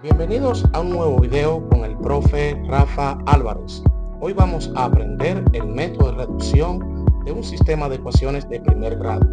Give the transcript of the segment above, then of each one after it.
Bienvenidos a un nuevo video con el profe Rafa Álvarez. Hoy vamos a aprender el método de reducción de un sistema de ecuaciones de primer grado.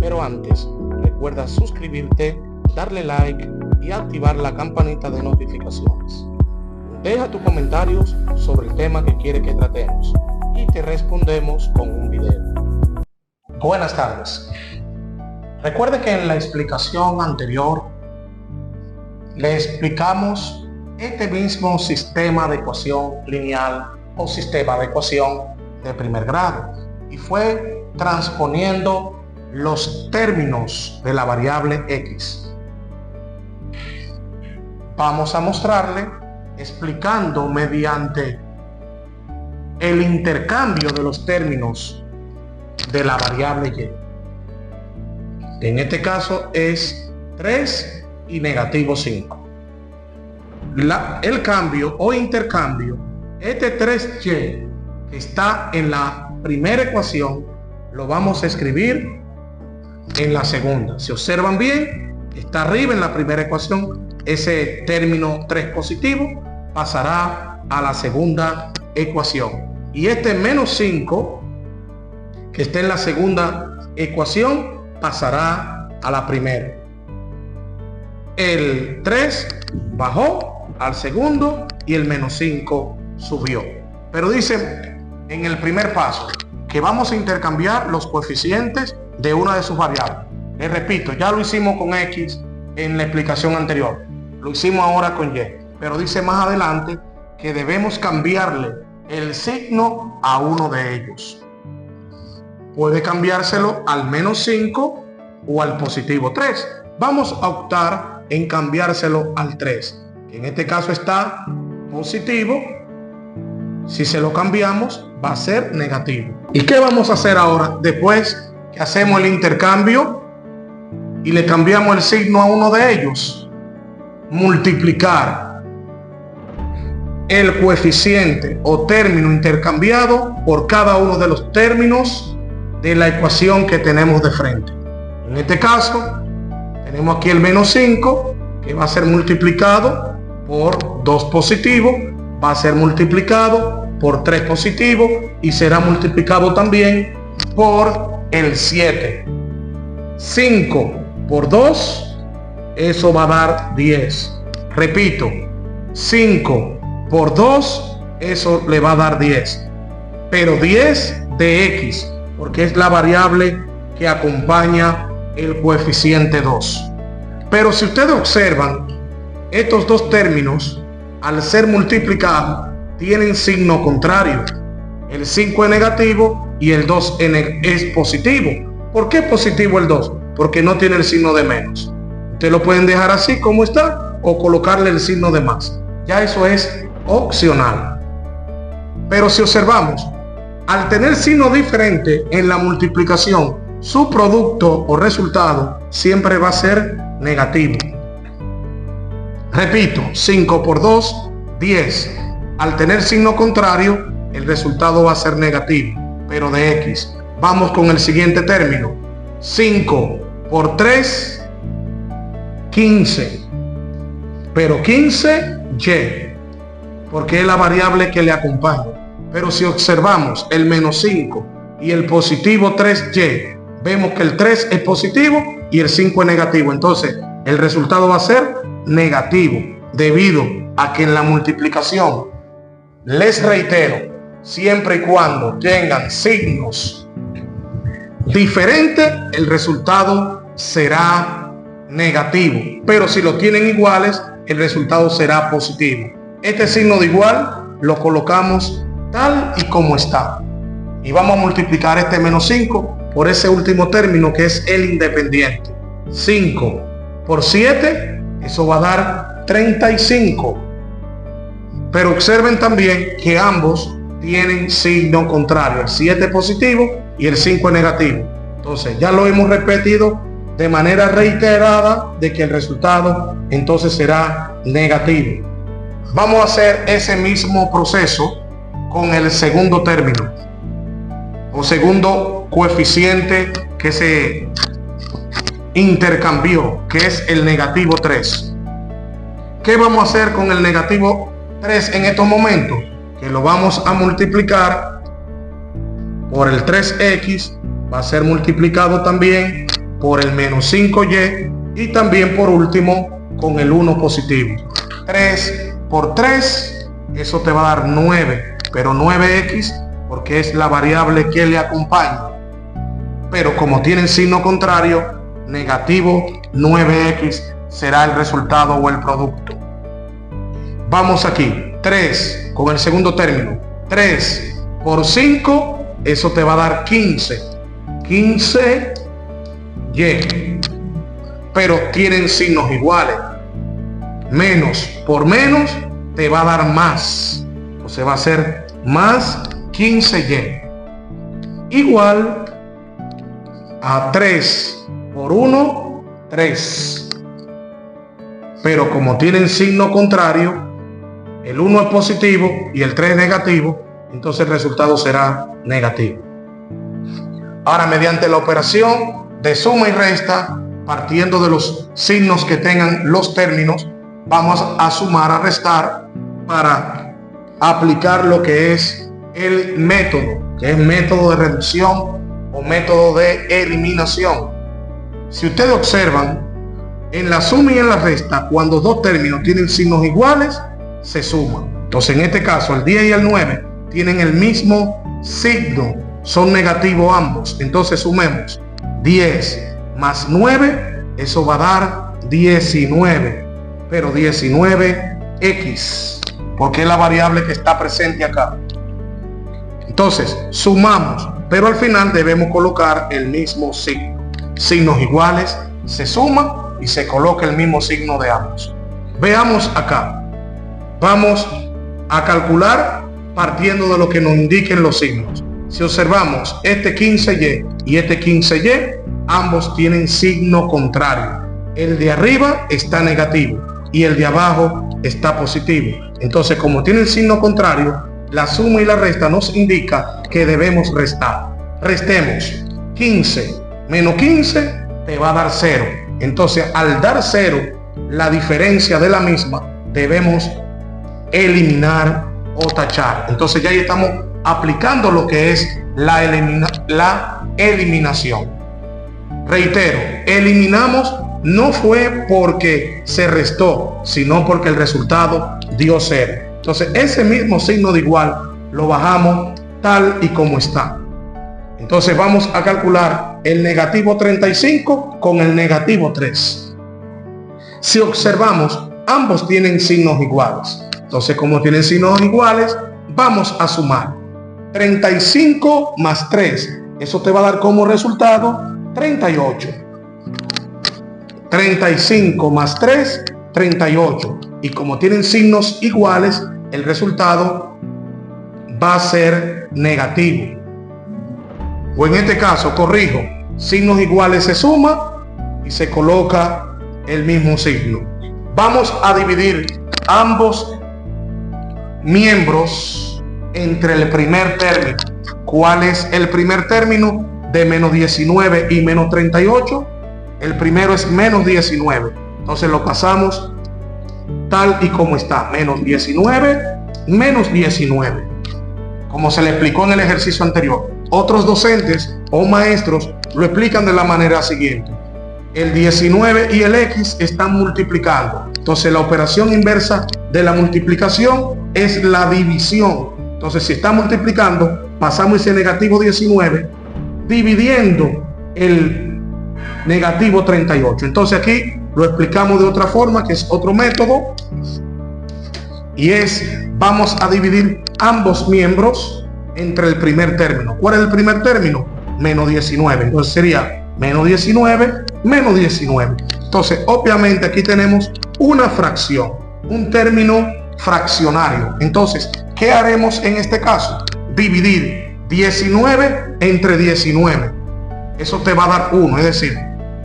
Pero antes, recuerda suscribirte, darle like y activar la campanita de notificaciones. Deja tus comentarios sobre el tema que quiere que tratemos y te respondemos con un video. Buenas tardes. Recuerde que en la explicación anterior le explicamos este mismo sistema de ecuación lineal o sistema de ecuación de primer grado y fue transponiendo los términos de la variable x. Vamos a mostrarle explicando mediante el intercambio de los términos de la variable y. En este caso es 3 y negativo 5. El cambio o intercambio, este 3y que está en la primera ecuación, lo vamos a escribir en la segunda. Si observan bien, está arriba en la primera ecuación, ese término 3 positivo pasará a la segunda ecuación. Y este menos 5 que está en la segunda ecuación pasará a la primera. El 3 bajó al segundo y el menos 5 subió. Pero dice en el primer paso que vamos a intercambiar los coeficientes de una de sus variables. Les repito, ya lo hicimos con x en la explicación anterior, lo hicimos ahora con y, pero dice más adelante que debemos cambiarle el signo a uno de ellos. Puede cambiárselo al menos 5 o al positivo 3. Vamos a optar en cambiárselo al 3, que en este caso está positivo. Si se lo cambiamos va a ser negativo. ¿Y qué vamos a hacer ahora después que hacemos el intercambio y le cambiamos el signo a uno de ellos? Multiplicar el coeficiente o término intercambiado por cada uno de los términos de la ecuación que tenemos de frente. En este caso tenemos aquí el menos 5 que va a ser multiplicado por 2 positivo, va a ser multiplicado por 3 positivo y será multiplicado también por el 7. 5 por 2, eso va a dar 10. Repito, 5 por 2, eso le va a dar 10. Pero 10 de x, porque es la variable que acompaña el coeficiente 2. Pero si ustedes observan, estos dos términos, al ser multiplicados, tienen signo contrario. El 5 es negativo y el 2 es positivo. ¿Por qué es positivo el 2? Porque no tiene el signo de menos. Ustedes lo pueden dejar así como está o colocarle el signo de más. Ya eso es opcional. Pero si observamos, al tener signo diferente en la multiplicación, su producto o resultado siempre va a ser negativo. Repito, 5 por 2, 10. Al tener signo contrario, el resultado va a ser negativo, pero de x. Vamos con el siguiente término. 5 por 3, 15. Pero 15y, porque es la variable que le acompaña. Pero si observamos el menos 5 y el positivo 3y, vemos que el 3 es positivo y el 5 es negativo. Entonces el resultado va a ser negativo, debido a que en la multiplicación, les reitero, siempre y cuando tengan signos diferentes, el resultado será negativo. Pero si lo tienen iguales, el resultado será positivo. Este signo de igual lo colocamos tal y como está. Y vamos a multiplicar este menos 5 por ese último término que es el independiente. 5 por 7, eso va a dar 35. Pero observen también que ambos tienen signo contrario. El 7 es positivo y el 5 es negativo. Entonces ya lo hemos repetido de manera reiterada de que el resultado entonces será negativo. Vamos a hacer ese mismo proceso con el segundo término o segundo coeficiente que se intercambió, que es el negativo 3. ¿Qué vamos a hacer con el negativo 3 en estos momentos? Que lo vamos a multiplicar por el 3x, va a ser multiplicado también por el menos 5y y también por último con el 1 positivo. 3 por 3, eso te va a dar 9, pero 9x porque es la variable que le acompaña. Pero como tienen signo contrario, negativo 9x será el resultado o el producto. Vamos aquí, 3 con el segundo término. 3 por 5, eso te va a dar 15. 15y. Pero tienen signos iguales. Menos por menos te va a dar más. Entonces va a ser más 15y. Igual a 3 por 1, 3. Pero como tienen signo contrario, el 1 es positivo y el 3 es negativo, entonces el resultado será negativo. Ahora, mediante la operación de suma y resta, partiendo de los signos que tengan los términos, vamos a sumar, a restar, para aplicar lo que es el método, que es método de reducción o método de eliminación. Si ustedes observan, en la suma y en la resta, cuando dos términos tienen signos iguales, se suman. Entonces, en este caso, el 10 y el 9 tienen el mismo signo, son negativos ambos. Entonces, sumemos 10 más 9, eso va a dar 19, pero 19x, porque es la variable que está presente acá. Entonces, sumamos, pero al final debemos colocar el mismo signo. Signos iguales, se suma y se coloca el mismo signo de ambos. Veamos acá. Vamos a calcular partiendo de lo que nos indiquen los signos. Si observamos este 15y y este 15y, ambos tienen signo contrario. El de arriba está negativo y el de abajo está positivo. Entonces, como tienen signo contrario, la suma y la resta nos indica que debemos restar. Restemos. 15 menos 15 te va a dar 0. Entonces, al dar 0, la diferencia de la misma debemos eliminar o tachar. Entonces ya ahí estamos aplicando lo que es la eliminación. Reitero, eliminamos no fue porque se restó, sino porque el resultado dio 0. Entonces ese mismo signo de igual lo bajamos tal y como está. Entonces vamos a calcular el negativo 35 con el negativo 3. Si observamos, ambos tienen signos iguales. Entonces, como tienen signos iguales, vamos a sumar 35 más 3. Eso te va a dar como resultado 38. 35 más 3, 38. Y como tienen signos iguales, el resultado va a ser negativo. O en este caso, corrijo, signos iguales se suma y se coloca el mismo signo. Vamos a dividir ambos miembros entre el primer término. ¿Cuál es el primer término de menos 19 y menos 38? El primero es menos 19. Entonces lo pasamos tal y como está. Menos 19, menos 19. Como se le explicó en el ejercicio anterior. Otros docentes o maestros lo explican de la manera siguiente. El 19 y el x están multiplicando. Entonces la operación inversa de la multiplicación es la división. Entonces, si está multiplicando, pasamos ese negativo 19 dividiendo el negativo 38. Entonces aquí lo explicamos de otra forma, que es otro método, y es, vamos a dividir ambos miembros entre el primer término. ¿Cuál es el primer término? Menos 19. Entonces sería menos 19, menos 19. Entonces, obviamente aquí tenemos una fracción, un término fraccionario. Entonces, ¿qué haremos en este caso? Dividir 19 entre 19. Eso te va a dar 1, es decir,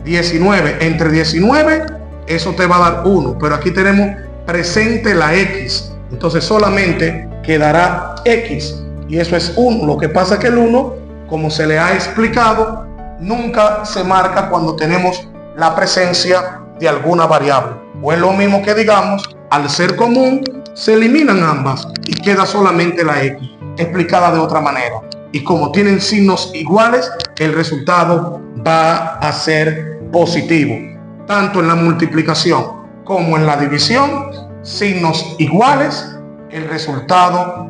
19 entre 19, eso te va a dar 1. Pero aquí tenemos presente la x. Entonces solamente quedará x. Y eso es 1. Lo que pasa es que el 1, como se le ha explicado, nunca se marca cuando tenemos la presencia de alguna variable. O es lo mismo que digamos, al ser común, se eliminan ambas y queda solamente la X, explicada de otra manera. Y como tienen signos iguales, el resultado va a ser positivo. Tanto en la multiplicación como en la división, signos iguales, el resultado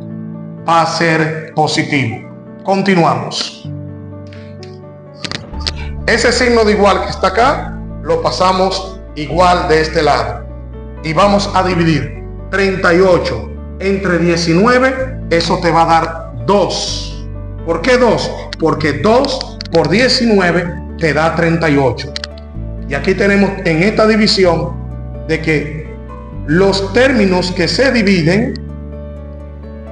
va a ser positivo. Continuamos. Ese signo de igual que está acá, lo pasamos igual de este lado. Y vamos a dividir 38 entre 19, eso te va a dar 2. ¿Por qué 2? Porque 2 por 19 te da 38. Y aquí tenemos en esta división de que los términos que se dividen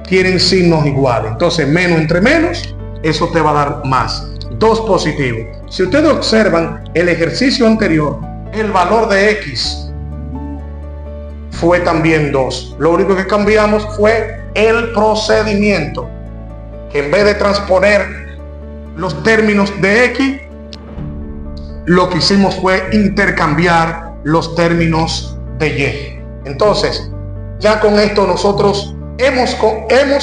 tienen signos iguales. Entonces, menos entre menos, eso te va a dar más. 2 positivo. Si ustedes observan el ejercicio anterior, el valor de X fue también 2. Lo único que cambiamos fue el procedimiento, que en vez de transponer los términos de X, lo que hicimos fue intercambiar los términos de Y. Entonces, ya con esto nosotros hemos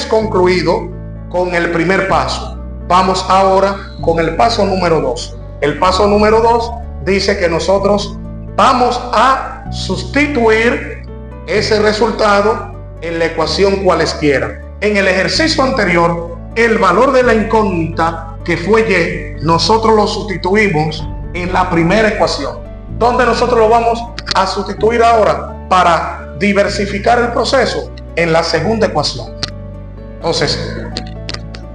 concluido con el primer paso. Vamos ahora con el paso número 2. El paso número 2 dice que nosotros vamos a sustituir ese resultado en la ecuación cualesquiera. En el ejercicio anterior, el valor de la incógnita, que fue Y, nosotros lo sustituimos en la primera ecuación. ¿Dónde nosotros lo vamos a sustituir ahora para diversificar el proceso? En la segunda ecuación. Entonces,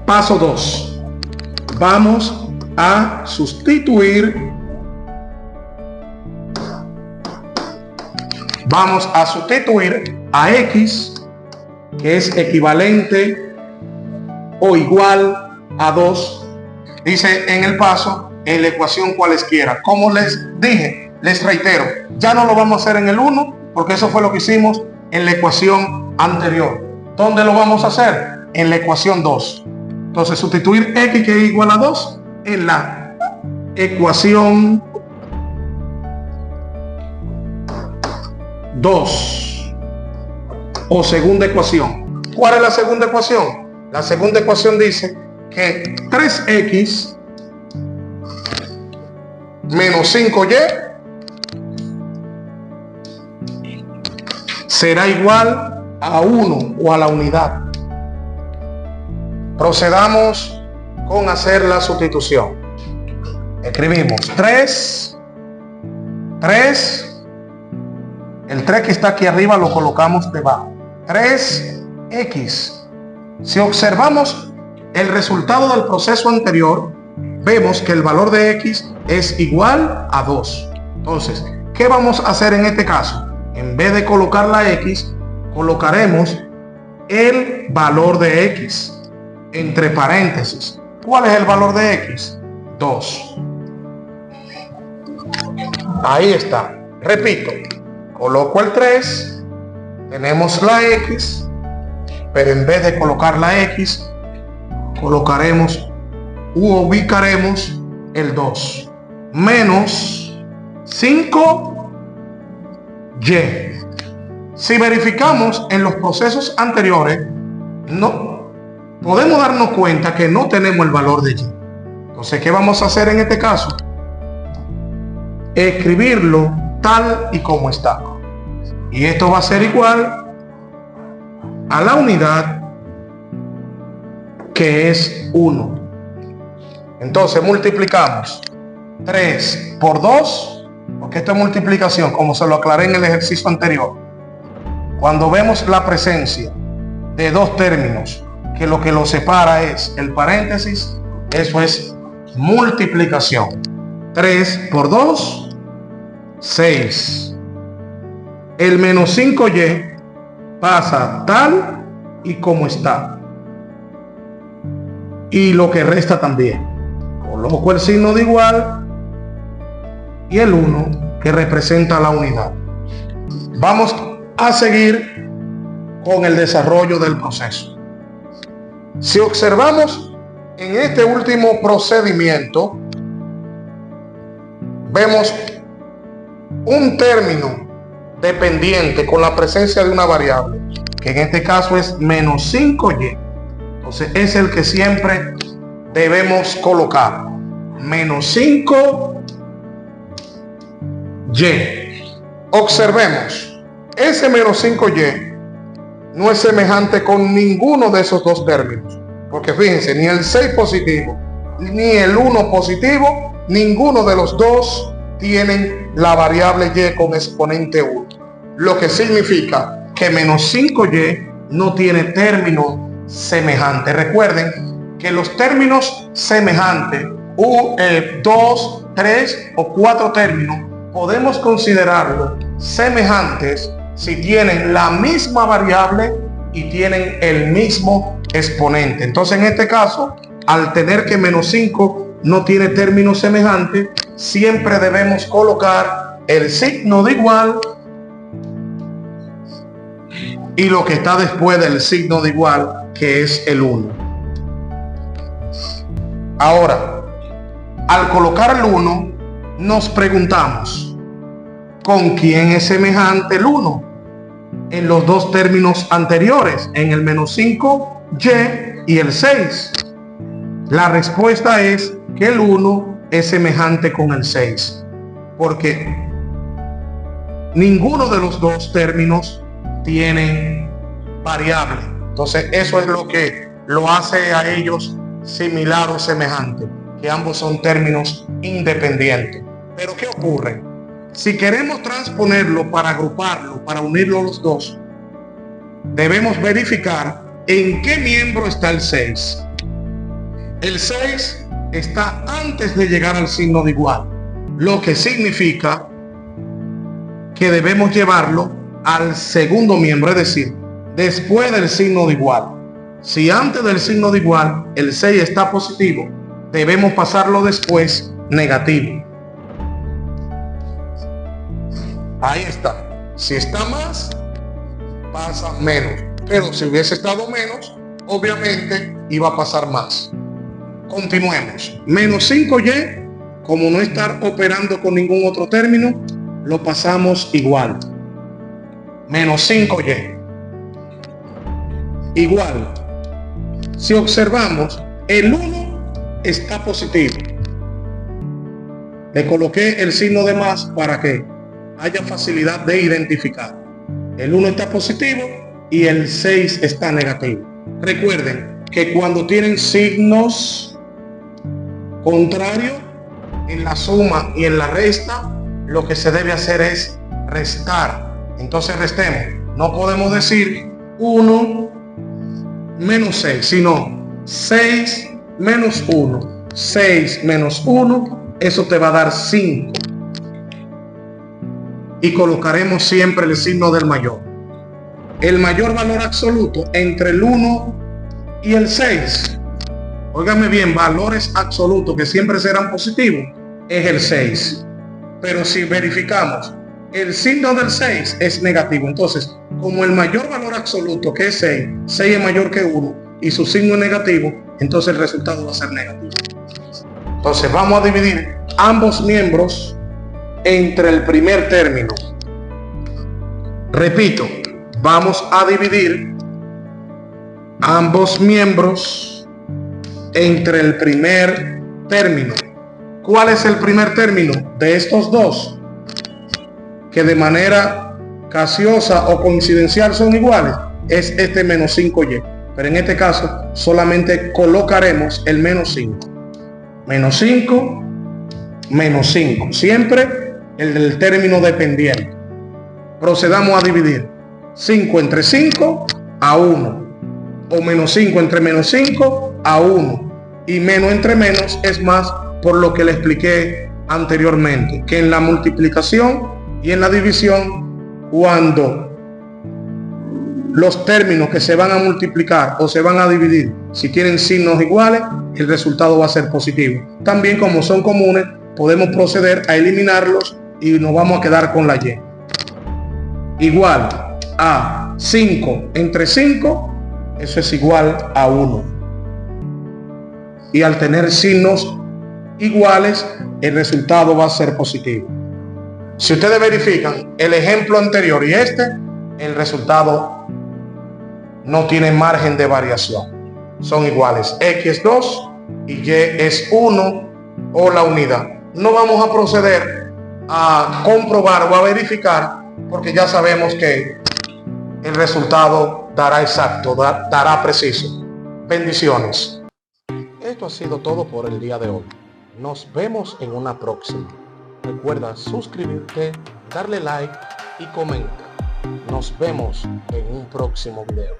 paso 2. Vamos a sustituir a X, que es equivalente o igual a 2. Dice en el paso, en la ecuación cualesquiera. Como les dije, les reitero, ya no lo vamos a hacer en el 1, porque eso fue lo que hicimos en la ecuación anterior. ¿Dónde lo vamos a hacer? En la ecuación 2. Entonces, sustituir X, que es igual a 2, en la ecuación 2 o segunda ecuación. ¿Cuál es la segunda ecuación? La segunda ecuación dice que 3X menos 5Y será igual a 1 o a la unidad. Procedamos con hacer la sustitución. Escribimos 3, el 3 que está aquí arriba lo colocamos debajo. 3X. Si observamos el resultado del proceso anterior, vemos que el valor de X es igual a 2. Entonces, ¿qué vamos a hacer en este caso? En vez de colocar la X, colocaremos el valor de X entre paréntesis. ¿Cuál es el valor de X? 2. Ahí está. Repito, coloco el 3, tenemos la X, pero en vez de colocar la X, colocaremos u ubicaremos el 2 menos 5Y. Si verificamos en los procesos anteriores, no podemos darnos cuenta que no tenemos el valor de Y. Entonces, ¿qué vamos a hacer en este caso? Escribirlo tal y como está. Y esto va a ser igual a la unidad, que es 1. Entonces multiplicamos 3 por 2, porque esto es multiplicación, como se lo aclaré en el ejercicio anterior. Cuando vemos la presencia de dos términos, que lo que los separa es el paréntesis, eso es multiplicación. 3 por 2, 6. El menos 5Y pasa tal y como está. Y lo que resta también. Coloco el signo de igual y el 1 que representa la unidad. Vamos a seguir con el desarrollo del proceso. Si observamos en este último procedimiento, vemos un término dependiente con la presencia de una variable, que en este caso es menos 5y. Entonces es el que siempre debemos colocar. Menos 5y. Observemos, ese menos 5y no es semejante con ninguno de esos dos términos. Porque fíjense, ni el 6 positivo, ni el 1 positivo, ninguno de los dos tienen la variable y con exponente 1. Lo que significa que menos 5y no tiene término semejante. Recuerden que los términos semejantes, 2, 3 o 4 términos, podemos considerarlos semejantes si tienen la misma variable y tienen el mismo exponente. Entonces en este caso, al tener que menos 5 no tiene término semejante, siempre debemos colocar el signo de igual y lo que está después del signo de igual, que es el 1. Ahora, al colocar el 1, nos preguntamos, ¿con quién es semejante el 1? En los dos términos anteriores, en el menos 5y y el 6. La respuesta es que el 1 es semejante con el 6, porque ninguno de los dos términos tiene variable. Entonces eso es lo que lo hace a ellos similar o semejante, que ambos son términos independientes. Pero ¿qué ocurre? Si queremos transponerlo para agruparlo, para unirlo los dos, debemos verificar en qué miembro está el 6. El 6 está antes de llegar al signo de igual, lo que significa que debemos llevarlo al segundo miembro, es decir, después del signo de igual. Si antes del signo de igual el 6 está positivo, debemos pasarlo después negativo. Ahí está. Si está más, pasa menos. Pero si hubiese estado menos, obviamente iba a pasar más. Continuemos. Menos 5y, como no estar operando con ningún otro término, lo pasamos igual. Menos 5y. Igual. Si observamos, el 1 está positivo. Le coloqué el signo de más para que haya facilidad de identificar. El 1 está positivo y el 6 está negativo. Recuerden que cuando tienen signos contrarios en la suma y en la resta, lo que se debe hacer es restar. Entonces restemos. No podemos decir 1 menos 6, sino 6 menos 1. 6 menos 1, eso te va a dar 5. Y colocaremos siempre el signo del mayor. El mayor valor absoluto entre el 1 y el 6. Óigame bien, valores absolutos que siempre serán positivos es el 6. Pero si verificamos, el signo del 6 es negativo. Entonces, como el mayor valor absoluto, que es 6, 6 es mayor que 1 y su signo es negativo, entonces el resultado va a ser negativo. Entonces vamos a dividir ambos miembros entre el primer término. Repito, vamos a dividir ambos miembros entre el primer término. ¿Cuál es el primer término de estos dos? Que de manera gaseosa o coincidencial son iguales. Es este menos 5y. Pero en este caso solamente colocaremos el menos 5. Menos 5, menos 5. Siempre el del término dependiente. Procedamos a dividir 5 entre 5 a 1. O menos 5 entre menos 5 a 1. Y menos entre menos es más, por lo que le expliqué anteriormente, que en la multiplicación y en la división, cuando los términos que se van a multiplicar o se van a dividir, si tienen signos iguales, el resultado va a ser positivo. También, como son comunes, podemos proceder a eliminarlos y nos vamos a quedar con la y. Igual a 5 entre 5, eso es igual a 1. Y al tener signos iguales, el resultado va a ser positivo. Si ustedes verifican el ejemplo anterior y este, el resultado no tiene margen de variación. Son iguales. X es 2 y Y es 1 o la unidad. No vamos a proceder a comprobar o a verificar porque ya sabemos que el resultado dará exacto, dará preciso. Bendiciones. Esto ha sido todo por el día de hoy. Nos vemos en una próxima. Recuerda suscribirte, darle like y comenta. Nos vemos en un próximo video.